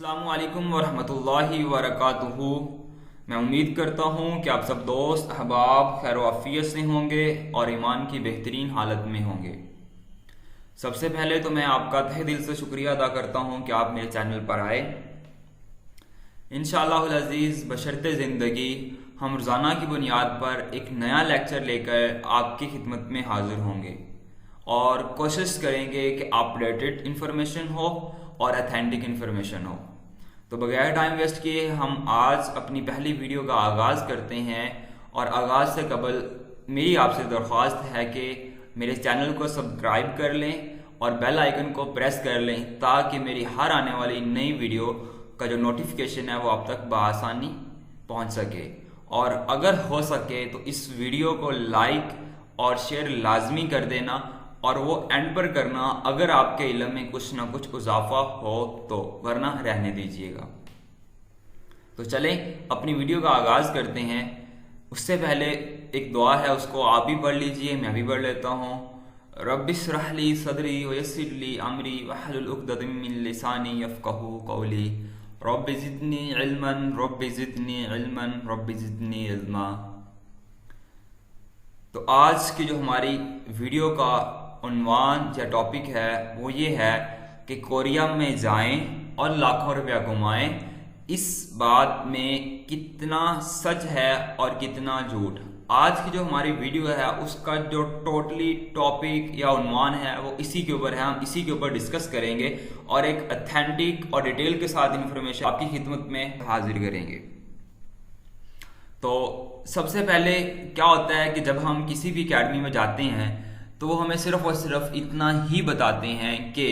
अस्सलामुअलैकुम वरहमतुल्लाहि वबरकातुहू। मैं उम्मीद करता हूँ कि आप सब दोस्त अहबाब खैर आफियत से होंगे और ईमान की बेहतरीन हालत में होंगे। सबसे पहले तो मैं आपका तहे दिल से शुक्रिया अदा करता हूँ कि आप मेरे चैनल पर आए। इंशाअल्लाहुल अज़ीज़ बशर्ते ज़िंदगी हम रोज़ाना की बुनियाद पर एक नया लेक्चर लेकर आपकी खिदमत में हाजिर होंगे और कोशिश करेंगे कि अपडेटेड इन्फॉर्मेशन हो और अथेंटिक इन्फॉर्मेशन हो। तो बगैर टाइम वेस्ट किए हम आज अपनी पहली वीडियो का आगाज़ करते हैं। और आगाज़ से कबल मेरी आपसे दरख्वास्त है कि मेरे चैनल को सब्सक्राइब कर लें और बेल आइकन को प्रेस कर लें ताकि मेरी हर आने वाली नई वीडियो का जो नोटिफिकेशन है वो आप तक बआसानी पहुंच सके। और अगर हो सके तो इस वीडियो को लाइक और शेयर लाजमी कर देना और वो एंड पर करना अगर आपके इल्म में कुछ ना कुछ इजाफा हो तो, वरना रहने दीजिएगा। तो चलें अपनी वीडियो का आगाज़ करते हैं। उससे पहले एक दुआ है, उसको आप भी पढ़ लीजिए, मैं भी पढ़ लेता हूँ। रब्बिश्रह ली सदरी वयस्सिर ली अमरी वहलुल उक़दतम मिन लिसानी यफ़क़हू क़ौली रब्बि ज़िदनी इल्मन रब्बि ज़िदनी इल्मन रब्बि ज़िदनी इल्मा। तो आज की जो हमारी वीडियो का उन्वान या टॉपिक है वो ये है कि कोरिया में जाएं और लाखों रुपया कमाएं। इस बात में कितना सच है और कितना झूठ। आज की जो हमारी वीडियो है उसका जो टोटली टॉपिक या उन्वान है वो इसी के ऊपर है। हम इसी के ऊपर डिस्कस करेंगे और एक अथेंटिक और डिटेल के साथ इंफॉर्मेशन आपकी खिदमत में हाजिर करेंगे। तो सबसे पहले क्या होता है कि जब हम किसी भी अकेडमी में जाते हैं तो वो हमें सिर्फ और सिर्फ इतना ही बताते हैं कि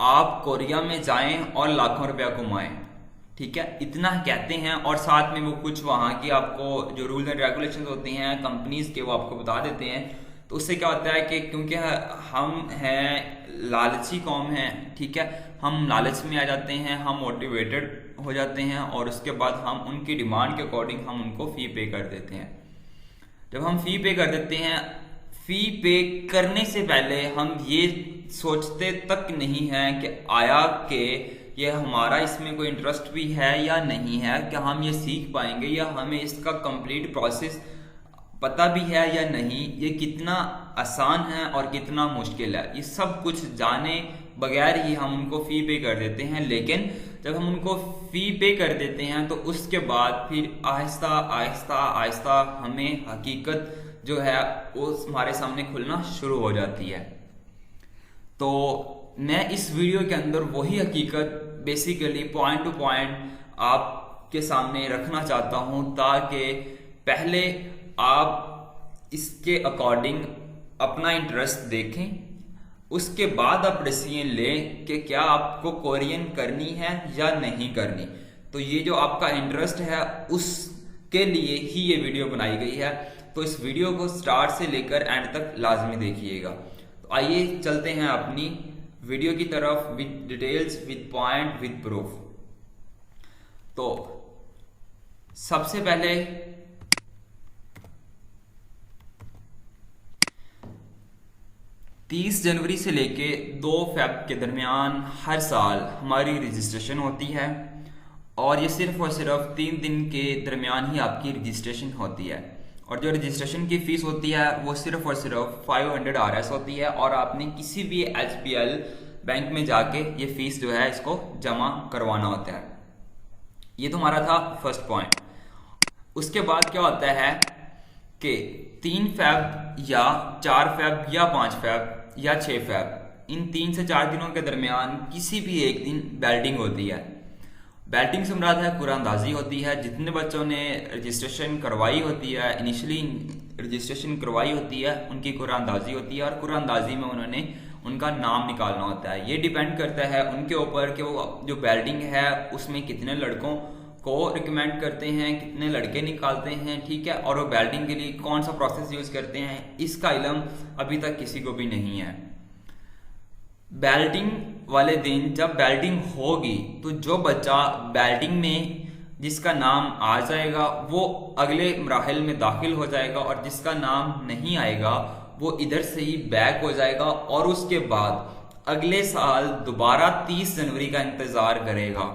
आप कोरिया में जाएं और लाखों रुपया कमाएं, ठीक है, इतना कहते हैं। और साथ में वो कुछ वहाँ की आपको जो रूल्स एंड रेगुलेशंस होते हैं कंपनीज के वो आपको बता देते हैं। तो उससे क्या होता है कि क्योंकि हम हैं लालची कौम हैं, ठीक है, हम लालच में आ जाते हैं, हम मोटिवेटेड हो जाते हैं और उसके बाद हम उनकी डिमांड के अकॉर्डिंग हम उनको फ़ी पे कर देते हैं। जब हम फ़ी पे कर देते हैं, फ़ी पे करने से पहले हम ये सोचते तक नहीं हैं कि आया कि ये हमारा इसमें कोई इंटरेस्ट भी है या नहीं है, कि हम ये सीख पाएंगे या हमें इसका कंप्लीट प्रोसेस पता भी है या नहीं, ये कितना आसान है और कितना मुश्किल है, ये सब कुछ जाने बगैर ही हम उनको फ़ी पे कर देते हैं। लेकिन जब हम उनको फ़ी पे कर देते हैं तो उसके बाद फिर आहिस्ता आहिस्ता आहिस्ता हमें हकीकत जो है वो हमारे सामने खुलना शुरू हो जाती है। तो मैं इस वीडियो के अंदर वही हकीकत बेसिकली पॉइंट टू पॉइंट आपके सामने रखना चाहता हूँ ताकि पहले आप इसके अकॉर्डिंग अपना इंटरेस्ट देखें, उसके बाद आप डिसीजन लें कि क्या आपको कोरियन करनी है या नहीं करनी। तो ये जो आपका इंटरेस्ट है उसके लिए ही ये वीडियो बनाई गई है। तो इस वीडियो को स्टार्ट से लेकर एंड तक लाजमी देखिएगा। तो आइए चलते हैं अपनी वीडियो की तरफ with details, with point, with proof. तो सबसे पहले 30 जनवरी से लेके 2 फ़रवरी के दरमियान हर साल हमारी रजिस्ट्रेशन होती है और ये सिर्फ और सिर्फ 3 दिन के दरमियान ही आपकी रजिस्ट्रेशन होती है। और जो रजिस्ट्रेशन की फ़ीस होती है वो सिर्फ और सिर्फ 500 RS होती है और आपने किसी भी HBL बैंक में जाके ये फ़ीस जो है इसको जमा करवाना होता है। ये तो हमारा था फर्स्ट पॉइंट। उसके बाद क्या होता है कि 3 फ़रवरी या 4 फ़रवरी या 5 फ़रवरी या 6 फ़रवरी, इन 3 से 4 दिनों के दरमियान किसी भी एक दिन बैल्टिंग होती है। बैल्टिंग से मुराद है कुरानंदाजी होती है। जितने बच्चों ने रजिस्ट्रेशन करवाई होती है, इनिशियली रजिस्ट्रेशन करवाई होती है, उनकी कुरानंदाजी होती है और कुरानंदाजी में उन्होंने उनका नाम निकालना होता है। ये डिपेंड करता है उनके ऊपर कि वो जो बैल्टिंग है उसमें कितने लड़कों को रिकमेंड करते हैं, कितने लड़के निकालते हैं, ठीक है, और वो बैल्टिंग के लिए कौन सा प्रोसेस यूज़ करते हैं, इसका इल्म अभी तक किसी को भी नहीं है। बैल्टिंग वाले दिन जब बैल्टिंग होगी तो जो बच्चा बैल्टिंग में जिसका नाम आ जाएगा वो अगले मराहिल में दाखिल हो जाएगा और जिसका नाम नहीं आएगा वो इधर से ही बैक हो जाएगा। और उसके बाद अगले साल दोबारा 30 जनवरी का इंतजार करेगा।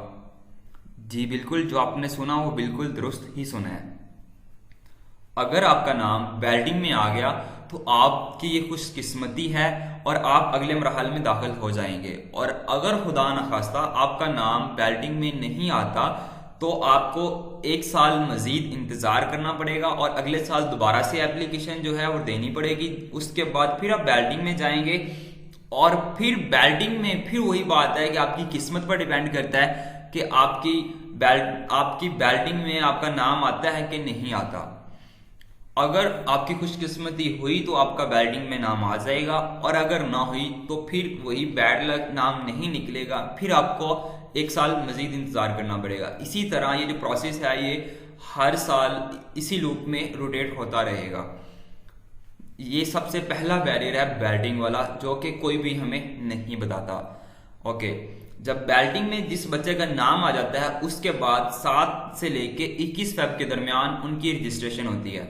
जी बिल्कुल, जो आपने सुना वो बिल्कुल दुरुस्त ही सुना है। अगर आपका नाम बैल्डिंग में आ गया तो आपकी ये खुशकिस्मती है और आप अगले मरहल में दाखिल हो जाएंगे। और अगर खुदा न खास्ता आपका नाम बैल्डिंग में नहीं आता तो आपको 1 साल मजीद इंतज़ार करना पड़ेगा और अगले साल दोबारा से एप्लीकेशन जो है वो देनी पड़ेगी। उसके बाद फिर आप बैल्डिंग में जाएंगे और फिर बैल्डिंग में फिर वही बात है कि आपकी किस्मत पर डिपेंड करता है कि आपकी बैल्डिंग में आपका नाम आता है कि नहीं आता। अगर आपकी खुशकिस्मती हुई तो आपका बैल्डिंग में नाम आ जाएगा और अगर ना हुई तो फिर वही बैड लक, नाम नहीं निकलेगा, फिर आपको 1 साल मजीद इंतज़ार करना पड़ेगा। इसी तरह ये जो प्रोसेस है ये हर साल इसी लूप में रोटेट होता रहेगा। ये सबसे पहला बैरियर है बैल्डिंग वाला, जो कि कोई भी हमें नहीं बताता। ओके, जब बैल्डिंग में जिस बच्चे का नाम आ जाता है उसके बाद 7 से लेके 21 फेब के दरमियान उनकी रजिस्ट्रेशन होती है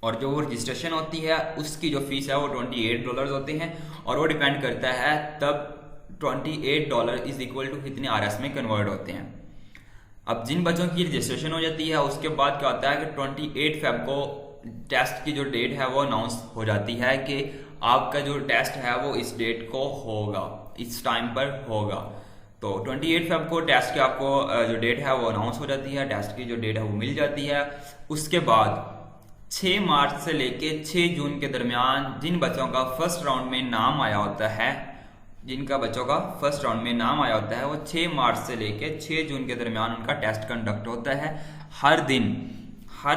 और जो वो रजिस्ट्रेशन होती है उसकी जो फीस है वो $28 होते हैं और वो डिपेंड करता है तब $28 इज इक्वल टू कितने RS में कन्वर्ट होते हैं। अब जिन बच्चों की रजिस्ट्रेशन हो जाती है उसके बाद क्या होता है कि 28 फेब को टेस्ट की जो डेट है वो अनाउंस हो जाती है कि आपका जो टेस्ट है वो इस डेट को होगा, इस टाइम पर होगा। तो 28 फेब को टेस्ट की आपको जो डेट है वो अनाउंस हो जाती है, टेस्ट की जो डेट है वो मिल जाती है। उसके बाद 6 मार्च से लेके 6 जून के दरमियान जिन बच्चों का फर्स्ट राउंड में नाम आया होता है, जिनका बच्चों का फर्स्ट राउंड में नाम आया होता है वो 6 मार्च से लेके 6 जून के दरमियान उनका टेस्ट कंडक्ट होता है। हर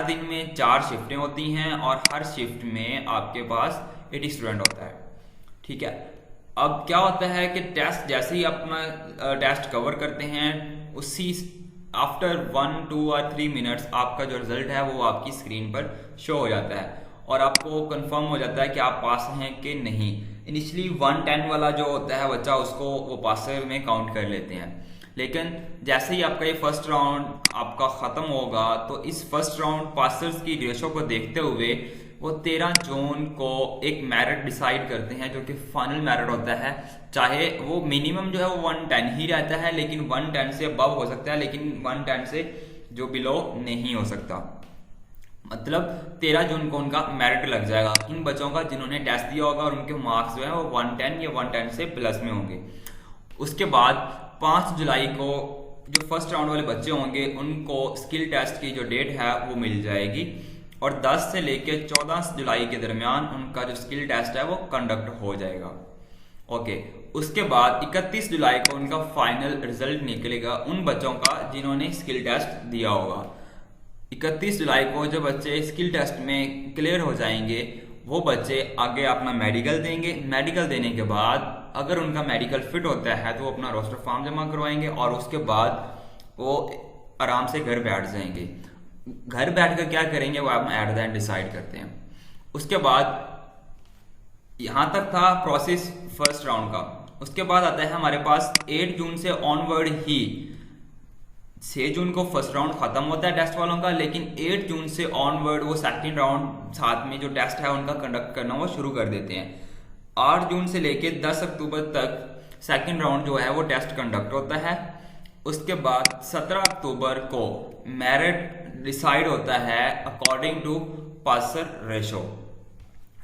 दिन में 4 शिफ्टें होती हैं और हर शिफ्ट में आपके पास 80 स्टूडेंट होता है। ठीक है, अब क्या होता है कि टेस्ट जैसे ही अपना टेस्ट कवर करते हैं उसी आफ्टर 1, 2 और 3 मिनट्स आपका जो रिजल्ट है वो आपकी स्क्रीन पर शो हो जाता है और आपको कंफर्म हो जाता है कि आप पास हैं कि नहीं। इनिशियली 110 वाला जो होता है बच्चा उसको वो पासर में काउंट कर लेते हैं, लेकिन जैसे ही आपका ये फर्स्ट राउंड आपका ख़त्म होगा तो इस फर्स्ट राउंड पासर्स की रेशो को देखते हुए वो 13 जून को एक मेरिट डिसाइड करते हैं जो कि फाइनल मेरिट होता है। चाहे वो मिनिमम जो है वो 110 ही रहता है, लेकिन 110 से अबव हो सकता है, लेकिन 110 से जो बिलो नहीं हो सकता। मतलब 13 जून को उनका मेरिट लग जाएगा इन बच्चों का जिन्होंने टेस्ट दिया होगा और उनके मार्क्स जो है वो 110 या 110 से प्लस में होंगे। उसके बाद 5 जुलाई को जो फर्स्ट राउंड वाले बच्चे होंगे उनको स्किल टेस्ट की जो डेट है वो मिल जाएगी और 10 से लेके 14 जुलाई के दरमियान उनका जो स्किल टेस्ट है वो कंडक्ट हो जाएगा। ओके, उसके बाद 31 जुलाई को उनका फाइनल रिजल्ट निकलेगा उन बच्चों का जिन्होंने स्किल टेस्ट दिया होगा। 31 जुलाई को जो बच्चे स्किल टेस्ट में क्लियर हो जाएंगे वो बच्चे आगे अपना मेडिकल देंगे। मेडिकल देने के बाद अगर उनका मेडिकल फिट होता है तो वो अपना रोस्टर फॉर्म जमा करवाएंगे और उसके बाद वो आराम से घर बैठ जाएंगे। घर बैठकर क्या करेंगे वो आप एट द एंड डिसाइड करते हैं। उसके बाद यहां तक था प्रोसेस फर्स्ट राउंड का। उसके बाद आता है हमारे पास 8 जून से ऑनवर्ड ही 6 जून को फर्स्ट राउंड खत्म होता है टेस्ट वालों का, लेकिन 8 जून से ऑनवर्ड वो सेकंड राउंड साथ में जो टेस्ट है उनका कंडक्ट करना वो शुरू कर देते हैं। 8 जून से लेके 10 अक्टूबर तक सेकंड राउंड जो है वो टेस्ट कंडक्ट होता है। उसके बाद 17 अक्टूबर को मेरिट डिसाइड होता है अकॉर्डिंग टू पासर रेशो।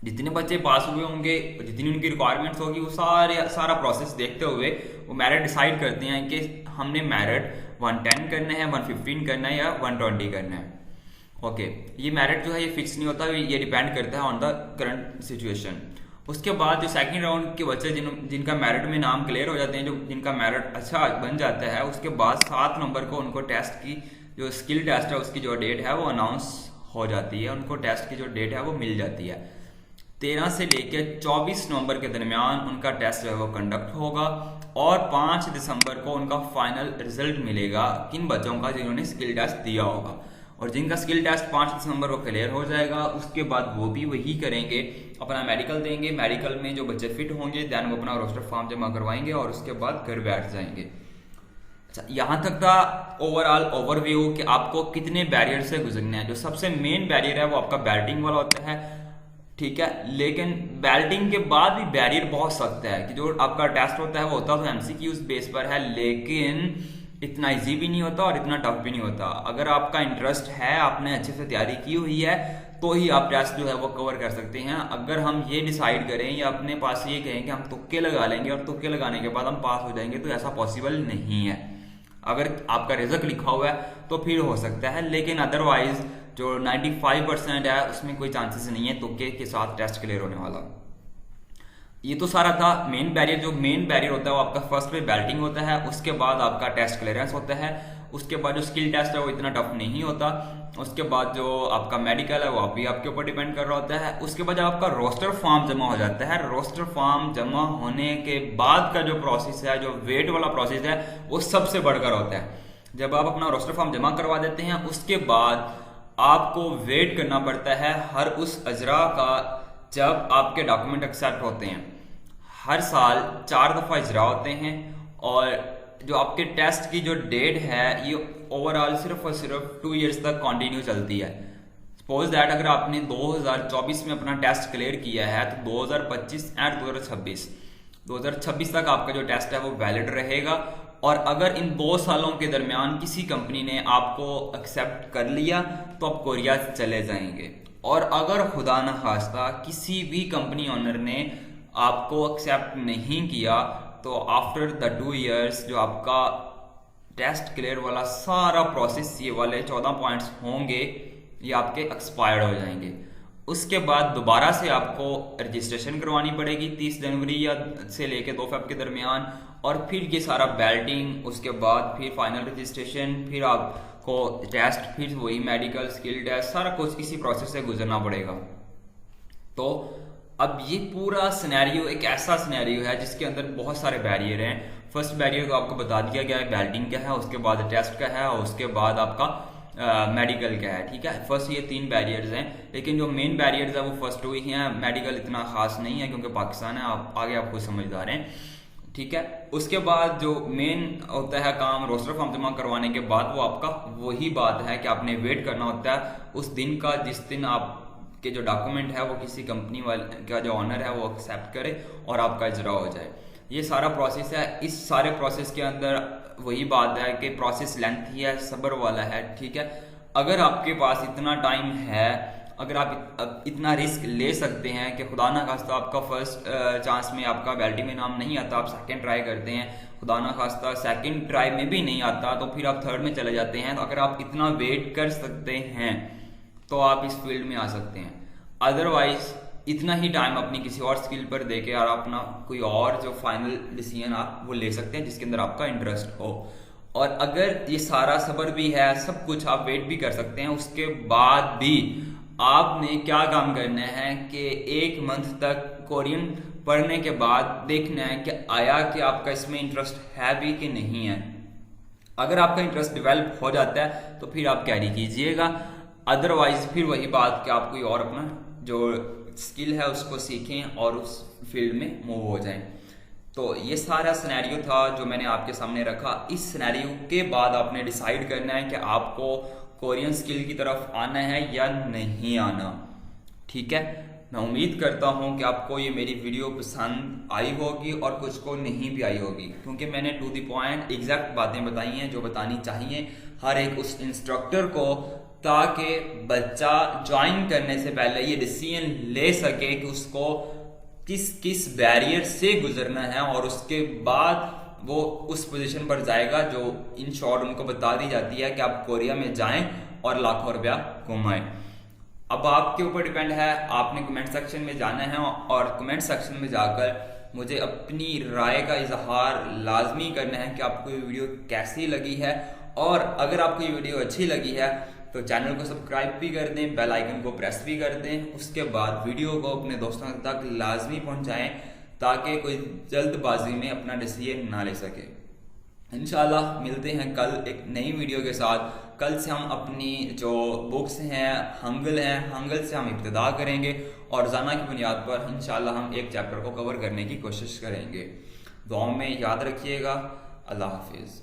जितने बच्चे पास हुए होंगे, जितनी उनकी रिक्वायरमेंट्स होगी, वो सारा प्रोसेस देखते हुए वो मेरिट डिसाइड करते हैं कि हमने मेरिट 110 करना है, 115 करना है या 120 करना है। ओके, ये मेरिट जो है ये फिक्स नहीं होता, ये डिपेंड करता है ऑन द करंट सिचुएशन। उसके बाद जो सेकंड राउंड के बच्चे जिनका मेरिट में नाम क्लियर हो जाते हैं, जिनका मेरिट अच्छा बन जाता है, उसके बाद 7 नवंबर को उनको टेस्ट की जो स्किल टेस्ट है उसकी जो डेट है वो अनाउंस हो जाती है, उनको टेस्ट की जो डेट है वो मिल जाती है। 13 से लेकर 24 नवंबर के दरमियान उनका टेस्ट जो है वो कंडक्ट होगा और 5 दिसंबर को उनका फाइनल रिजल्ट मिलेगा किन बच्चों का जिन्होंने स्किल टेस्ट दिया होगा। और जिनका स्किल टेस्ट 5 दिसंबर को क्लियर हो जाएगा उसके बाद वो भी वही करेंगे, अपना मेडिकल देंगे। मेडिकल में जो बच्चे फिट होंगे दैन वो अपना रोस्टर फॉर्म जमा करवाएंगे और उसके बाद घर बैठ जाएंगे। अच्छा, यहाँ तक था ओवरऑल ओवरव्यू कि आपको कितने बैरियर से गुजरना है। जो सबसे मेन बैरियर है वो आपका बैटिंग वाला होता है। ठीक है। लेकिन बेल्टिंग के बाद भी बैरियर बहुत सख्त है कि जो आपका टेस्ट होता है वो होता तो एमसीक्यूज बेस पर है, लेकिन इतना इजी भी नहीं होता और इतना टफ भी नहीं होता। अगर आपका इंटरेस्ट है, आपने अच्छे से तैयारी की हुई है, तो ही आप टेस्ट जो है वो कवर कर सकते हैं। अगर हम ये डिसाइड करें या अपने पास ये कहें कि हम तुक्के लगा लेंगे और तुक्के लगाने के बाद हम पास हो जाएंगे, तो ऐसा पॉसिबल नहीं है। अगर आपका रिजल्ट लिखा हुआ है तो फिर हो सकता है, लेकिन अदरवाइज जो 95% है उसमें कोई चांसेस नहीं है तुक्के के साथ टेस्ट क्लियर होने वाला। ये तो सारा था मेन बैरियर। जो मेन बैरियर होता है वो आपका फर्स्ट पे बेल्टिंग होता है, उसके बाद आपका टेस्ट क्लियरेंस होता है, उसके बाद जो स्किल टेस्ट है वो इतना टफ नहीं होता, उसके बाद जो आपका मेडिकल है वो भी आपके ऊपर डिपेंड कर रहा होता है, उसके बाद जब आपका रोस्टर फॉर्म जमा हो जाता है, रोस्टर फॉर्म जमा होने के बाद का जो प्रोसेस है, जो वेट वाला प्रोसेस है, वो सबसे बढ़कर होता है। जब आप अपना रोस्टर फॉर्म जमा करवा देते हैं, उसके बाद आपको वेट करना पड़ता है हर उस अजरा का जब आपके डॉक्यूमेंट एक्सेप्ट होते हैं। हर साल 4 दफ़ा इजरा होते हैं और जो आपके टेस्ट की जो डेट है ये ओवरऑल सिर्फ और सिर्फ 2 इयर्स तक कंटिन्यू चलती है। सपोज दैट अगर आपने 2024 में अपना टेस्ट क्लियर किया है तो 2025 एंड 2026 तक आपका जो टेस्ट है वो वैलिड रहेगा। और अगर इन 2 सालों के दरमियान किसी कंपनी ने आपको एक्सेप्ट कर लिया तो आप कोरिया चले जाएंगे। और अगर खुदा न खास्ता किसी भी कंपनी ओनर ने आपको एक्सेप्ट नहीं किया तो आफ्टर द 2 इयर्स जो आपका टेस्ट क्लियर वाला सारा प्रोसेस, ये वाले 14 पॉइंट्स होंगे, ये आपके एक्सपायर्ड हो जाएंगे। उसके बाद दोबारा से आपको रजिस्ट्रेशन करवानी पड़ेगी 30 जनवरी या से लेके 2 फरवरी के दरमियान, और फिर ये सारा बेल्टिंग, उसके बाद फिर फाइनल रजिस्ट्रेशन, फिर आपको टेस्ट, फिर वही मेडिकल स्किल टेस्ट, सारा कुछ इसी प्रोसेस से गुजरना पड़ेगा। तो अब ये पूरा सिनेरियो एक ऐसा सिनेरियो है जिसके अंदर बहुत सारे बैरियर हैं। फर्स्ट बैरियर को आपको बता दिया गया है बेल्टिंग क्या है, उसके बाद टेस्ट का है, और उसके बाद आपका मेडिकल क्या है। ठीक है, फर्स्ट ये 3 बैरियर्स हैं, लेकिन जो मेन बैरियर्स है वो फर्स्ट 2 ही हैं। मेडिकल इतना खास नहीं है क्योंकि पाकिस्तान है, आप आगे आप खुद समझदार हैं। ठीक है, उसके बाद जो मेन होता है काम रोस्टर फॉर्म जमा करवाने के बाद, वो आपका वही बात है कि आपने वेट करना होता है उस दिन का जिस दिन आप के जो डॉक्यूमेंट है वो किसी कंपनी वाले का जो ऑनर है वो एक्सेप्ट करे और आपका इजरा हो जाए। ये सारा प्रोसेस है। इस सारे प्रोसेस के अंदर वही बात है कि प्रोसेस लेंथी है, सब्र वाला है। ठीक है, अगर आपके पास इतना टाइम है, अगर आप इतना रिस्क ले सकते हैं कि खुदा ना खास्ता आपका फर्स्ट चांस में आपका बेल्टिंग में नाम नहीं आता, आप सेकंड ट्राई करते हैं, खुदा ना खास्ता सेकंड ट्राई में भी नहीं आता तो फिर आप थर्ड में चले जाते हैं, तो अगर आप इतना वेट कर सकते हैं तो आप इस फील्ड में आ सकते हैं। अदरवाइज इतना ही टाइम अपनी किसी और स्किल पर देके और अपना कोई और जो फाइनल डिसीजन आप वो ले सकते हैं जिसके अंदर आपका इंटरेस्ट हो। और अगर ये सारा सब्र भी है, सब कुछ आप वेट भी कर सकते हैं, उसके बाद भी आपने क्या काम करना है कि 1 मंथ तक कोरियन पढ़ने के बाद देखना है कि आया कि आपका इसमें इंटरेस्ट है भी कि नहीं है। अगर आपका इंटरेस्ट डेवलप हो जाता है तो फिर आप कैरी कीजिएगा, अदरवाइज फिर वही बात कि आप कोई और अपना जो स्किल है उसको सीखें और उस फील्ड में मूव हो जाएं। तो ये सारा सिनेरियो था जो मैंने आपके सामने रखा। इस सिनेरियो के बाद आपने डिसाइड करना है कि आपको कोरियन स्किल की तरफ आना है या नहीं आना। ठीक है, मैं उम्मीद करता हूँ कि आपको ये मेरी वीडियो पसंद आई होगी और कुछ को नहीं भी आई होगी, क्योंकि मैंने टू द पॉइंट एग्जैक्ट बातें बताई हैं जो बतानी चाहिए हर एक उस इंस्ट्रक्टर को, ताकि बच्चा ज्वाइन करने से पहले ये डिसीजन ले सके कि उसको किस किस बैरियर से गुजरना है, और उसके बाद वो उस पोजीशन पर जाएगा जो इन शॉर्ट उनको बता दी जाती है कि आप कोरिया में जाएं और लाखों रुपया कमाएं। अब आपके ऊपर डिपेंड है, आपने कमेंट सेक्शन में जाना है और कमेंट सेक्शन में जाकर मुझे अपनी राय का इजहार लाजमी करना है कि आपको ये वीडियो कैसी लगी है। और अगर आपको ये वीडियो अच्छी लगी है तो चैनल को सब्सक्राइब भी कर दें, बेल आइकन को प्रेस भी कर दें, उसके बाद वीडियो को अपने दोस्तों तक लाजमी पहुंचाएं ताकि कोई जल्दबाजी में अपना डिसीजन ना ले सके। इंशाल्लाह मिलते हैं कल एक नई वीडियो के साथ। कल से हम अपनी जो बुक्स हैं हंगल से हम इब्तिदा करेंगे और रोज़ाना की बुनियाद पर इंशाल्लाह हम एक चैप्टर को कवर करने की कोशिश करेंगे। दुआओं में याद रखिएगा। अल्लाह हाफिज़।